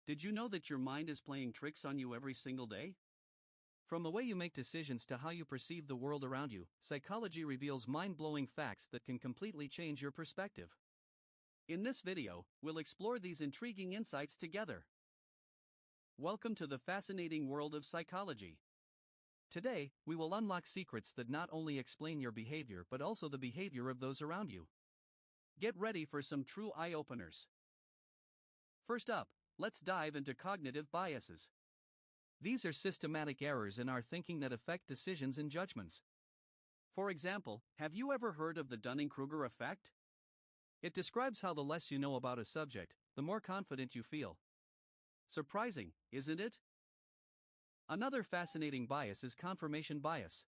Did you know that your mind is playing tricks on you every single day? From the way you make decisions to how you perceive the world around you, psychology reveals mind-blowing facts that can completely change your perspective. In this video, we'll explore these intriguing insights together. Welcome to the fascinating world of psychology. Today, we will unlock secrets that not only explain your behavior but also the behavior of those around you. Get ready for some true eye-openers. First up, let's dive into cognitive biases. These are systematic errors in our thinking that affect decisions and judgments. For example, have you ever heard of the Dunning-Kruger effect? It describes how the less you know about a subject, the more confident you feel. Surprising, isn't it? Another fascinating bias is confirmation bias.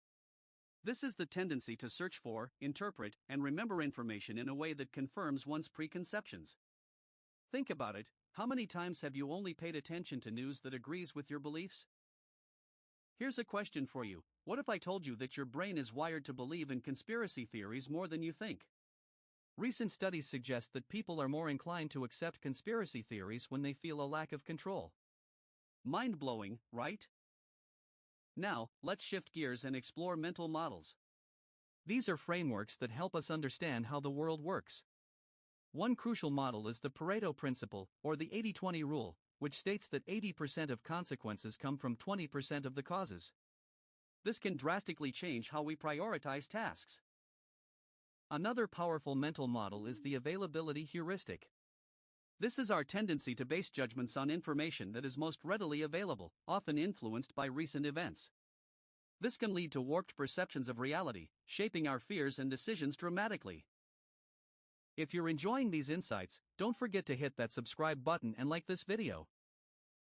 This is the tendency to search for, interpret, and remember information in a way that confirms one's preconceptions. Think about it. How many times have you only paid attention to news that agrees with your beliefs? Here's a question for you. What if I told you that your brain is wired to believe in conspiracy theories more than you think? Recent studies suggest that people are more inclined to accept conspiracy theories when they feel a lack of control. Mind-blowing, right? Now, let's shift gears and explore mental models. These are frameworks that help us understand how the world works. One crucial model is the Pareto principle, or the 80-20 rule, which states that 80% of consequences come from 20% of the causes. This can drastically change how we prioritize tasks. Another powerful mental model is the availability heuristic. This is our tendency to base judgments on information that is most readily available, often influenced by recent events. This can lead to warped perceptions of reality, shaping our fears and decisions dramatically. If you're enjoying these insights, don't forget to hit that subscribe button and like this video.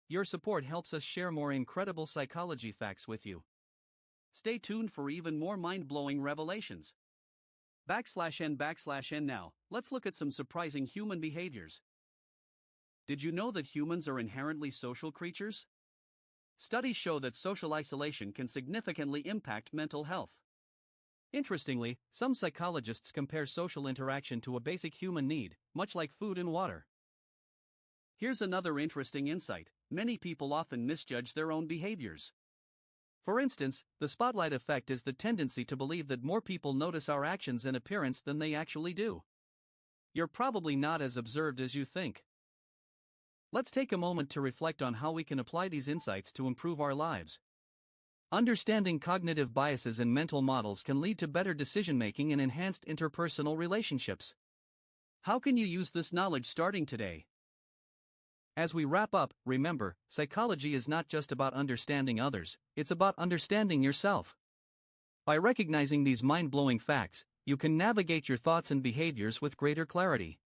Your support helps us share more incredible psychology facts with you. Stay tuned for even more mind-blowing revelations. /n now, let's look at some surprising human behaviors. Did you know that humans are inherently social creatures? Studies show that social isolation can significantly impact mental health. Interestingly, some psychologists compare social interaction to a basic human need, much like food and water. Here's another interesting insight: many people often misjudge their own behaviors. For instance, the spotlight effect is the tendency to believe that more people notice our actions and appearance than they actually do. You're probably not as observed as you think. Let's take a moment to reflect on how we can apply these insights to improve our lives. Understanding cognitive biases and mental models can lead to better decision-making and enhanced interpersonal relationships. How can you use this knowledge starting today? As we wrap up, remember, psychology is not just about understanding others, it's about understanding yourself. By recognizing these mind-blowing facts, you can navigate your thoughts and behaviors with greater clarity.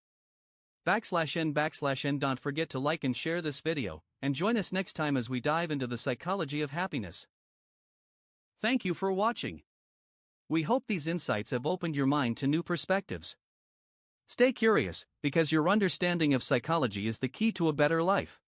/n. Don't forget to like and share this video, and join us next time as we dive into the psychology of happiness. Thank you for watching. We hope these insights have opened your mind to new perspectives. Stay curious, because your understanding of psychology is the key to a better life.